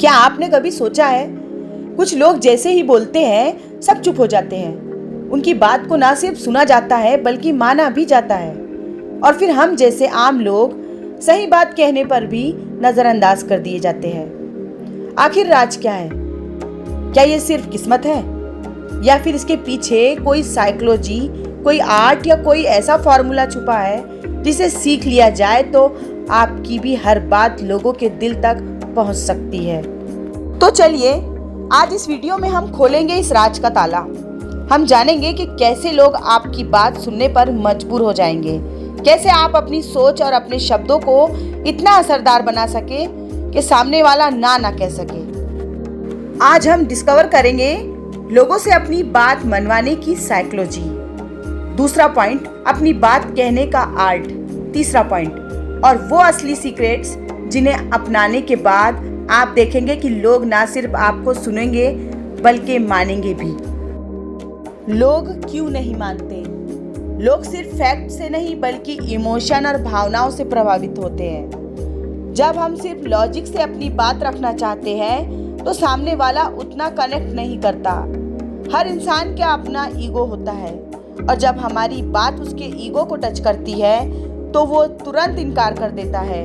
क्या आपने कभी सोचा है, कुछ लोग जैसे ही बोलते हैं सब चुप हो जाते हैं। उनकी बात को ना सिर्फ सुना जाता है बल्कि माना भी जाता है। और फिर हम जैसे आम लोग सही बात कहने पर भी नजरअंदाज कर दिए जाते हैं। आखिर राज क्या है? क्या ये सिर्फ किस्मत है या फिर इसके पीछे कोई साइकोलॉजी, कोई आर्ट या कोई ऐसा फॉर्मूला छुपा है जिसे सीख लिया जाए तो आपकी भी हर बात लोगों के दिल तक पहुंच सकती है? तो चलिए आज इस वीडियो में हम खोलेंगे इस राज का ताला। हम जानेंगे कि कैसे लोग आपकी बात सुनने पर मजबूर हो जाएंगे, कैसे आप अपनी सोच और अपने शब्दों को इतना असरदार बना सके कि सामने वाला ना कह सके। आज हम डिस्कवर करेंगे लोगों से अपनी बात मनवाने की साइकोलॉजी। दूसरा पॉइंट, अपनी बात कहने का आर्ट। तीसरा पॉइंट, और वो असली सीक्रेट्स जिन्हें अपनाने के बाद आप देखेंगे कि लोग ना सिर्फ आपको सुनेंगे बल्कि मानेंगे भी। लोग क्यों नहीं मानते? लोग सिर्फ फैक्ट से नहीं बल्कि इमोशन और भावनाओं से प्रभावित होते हैं। जब हम सिर्फ लॉजिक से अपनी बात रखना चाहते हैं तो सामने वाला उतना कनेक्ट नहीं करता। हर इंसान का अपना ईगो होता है और जब हमारी बात उसके ईगो को टच करती है तो वो तुरंत इनकार कर देता है।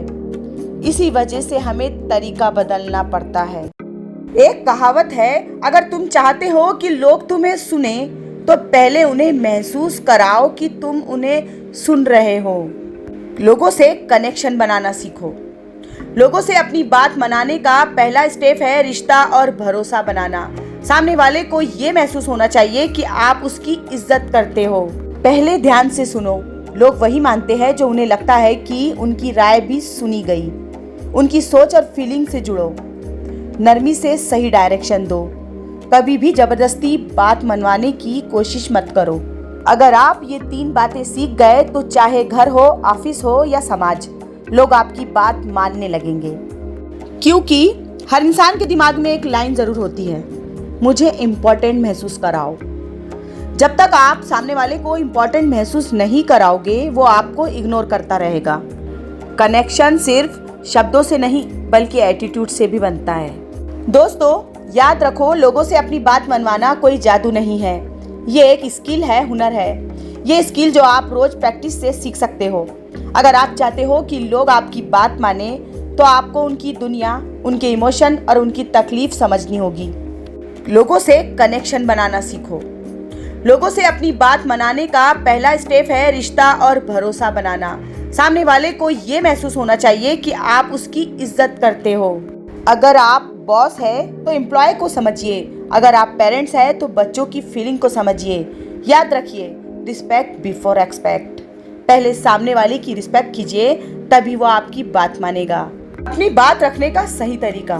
इसी वजह से हमें तरीका बदलना पड़ता है। एक कहावत है, अगर तुम चाहते हो कि लोग तुम्हें सुने तो पहले उन्हें महसूस कराओ कि तुम उन्हें सुन रहे हो। लोगों से कनेक्शन बनाना सीखो। लोगों से अपनी बात मनाने का पहला स्टेप है रिश्ता और भरोसा बनाना। सामने वाले को ये महसूस होना चाहिए कि आप उसकी इज्जत करते हो। पहले ध्यान से सुनो। लोग वही मानते हैं जो उन्हें लगता है कि उनकी राय भी सुनी गई। उनकी सोच और फीलिंग से जुड़ो। नरमी से सही डायरेक्शन दो। कभी भी जबरदस्ती बात मनवाने की कोशिश मत करो। अगर आप ये 3 बातें सीख गए तो चाहे घर हो, ऑफिस हो या समाज, लोग आपकी बात मानने लगेंगे। क्योंकि हर इंसान के दिमाग में एक लाइन जरूर होती है, मुझे इम्पोर्टेंट महसूस कराओ। जब तक आप सामने वाले को इम्पोर्टेंट महसूस नहीं कराओगे वो आपको इग्नोर करता रहेगा। कनेक्शन सिर्फ शब्दों से नहीं बल्कि एटीट्यूड से भी बनता है। दोस्तों याद रखो, लोगों से अपनी बात मनवाना कोई जादू नहीं है। ये एक स्किल है, हुनर है। ये स्किल जो आप रोज प्रैक्टिस से सीख सकते हो। अगर आप चाहते हो कि लोग आपकी बात माने तो आपको उनकी दुनिया, उनके इमोशन और उनकी तकलीफ समझनी होगी। लोगों से कनेक्शन बनाना सीखो। लोगों से अपनी बात मनाने का पहला स्टेप है रिश्ता और भरोसा बनाना। सामने वाले को ये महसूस होना चाहिए कि आप उसकी इज्जत करते हो। अगर आप बॉस है तो एम्प्लॉय को समझिए। अगर आप पेरेंट्स हैं तो बच्चों की फीलिंग को समझिए। याद रखिए, रिस्पेक्ट बिफोर एक्सपेक्ट। पहले सामने वाले की रिस्पेक्ट कीजिए, तभी वो आपकी बात मानेगा। अपनी बात रखने का सही तरीका।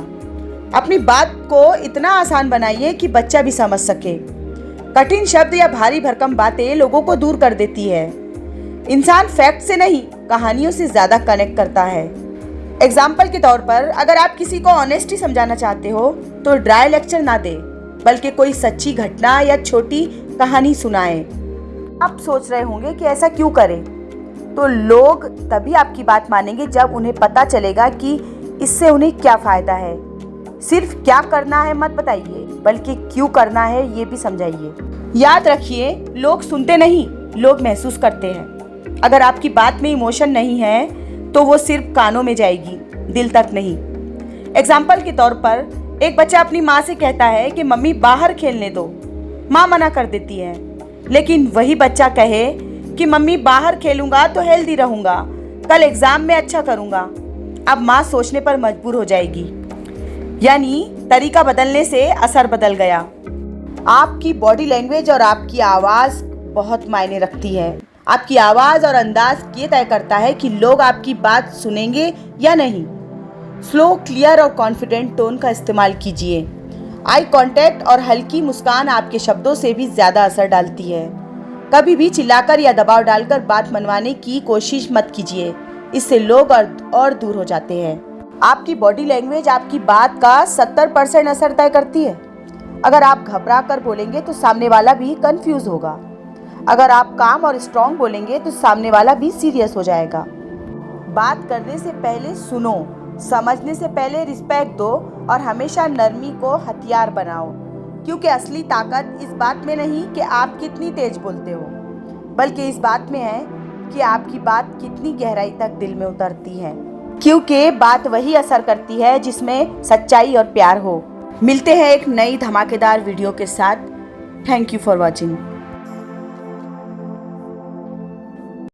अपनी बात को इतना आसान बनाइए कि बच्चा भी समझ सके। कठिन शब्द या भारी भरकम बातें लोगों को दूर कर देती है। इंसान फैक्ट से नहीं कहानियों से ज्यादा कनेक्ट करता है। एग्जाम्पल के तौर पर, अगर आप किसी को ऑनेस्टी समझाना चाहते हो तो ड्राई लेक्चर ना दे बल्कि कोई सच्ची घटना या छोटी कहानी सुनाएं। आप सोच रहे होंगे कि ऐसा क्यों करें? तो लोग तभी आपकी बात मानेंगे जब उन्हें पता चलेगा कि इससे उन्हें क्या फायदा है। सिर्फ क्या करना है मत बताइए बल्कि क्यों करना है ये भी समझाइए। याद रखिए, लोग सुनते नहीं, लोग महसूस करते हैं। अगर आपकी बात में इमोशन नहीं है तो वो सिर्फ कानों में जाएगी, दिल तक नहीं। एग्जाम्पल के तौर पर, एक बच्चा अपनी माँ से कहता है कि मम्मी बाहर खेलने दो। माँ मना कर देती है, लेकिन वही बच्चा कहे कि मम्मी बाहर खेलूंगा तो हेल्दी रहूंगा, कल एग्जाम में अच्छा करूंगा। अब माँ सोचने पर मजबूर हो जाएगी। यानी तरीका बदलने से असर बदल गया। आपकी बॉडी लैंग्वेज और आपकी आवाज़ बहुत मायने रखती है। आपकी आवाज़ और अंदाज ये तय करता है कि लोग आपकी बात सुनेंगे या नहीं। स्लो, क्लियर और कॉन्फिडेंट टोन का इस्तेमाल कीजिए। आई कांटेक्ट और हल्की मुस्कान आपके शब्दों से भी ज़्यादा असर डालती है। कभी भी चिल्लाकर या दबाव डालकर बात मनवाने की कोशिश मत कीजिए, इससे लोग और दूर हो जाते हैं। आपकी बॉडी लैंग्वेज आपकी बात का 70% असर तय करती है। अगर आप घबरा कर बोलेंगे तो सामने वाला भी कंफ्यूज होगा। अगर आप काम और स्ट्रांग बोलेंगे तो सामने वाला भी सीरियस हो जाएगा। बात करने से पहले सुनो, समझने से पहले रिस्पेक्ट दो और हमेशा नरमी को हथियार बनाओ, क्योंकि असली ताकत इस बात में नहीं कि आप कितनी तेज बोलते हो, बल्कि इस बात में है कि आपकी बात कितनी गहराई तक दिल में उतरती है, क्योंकि बात वही असर करती है जिसमें सच्चाई और प्यार हो। मिलते हैं एक नई धमाकेदार वीडियो के साथ। Thank you for watching.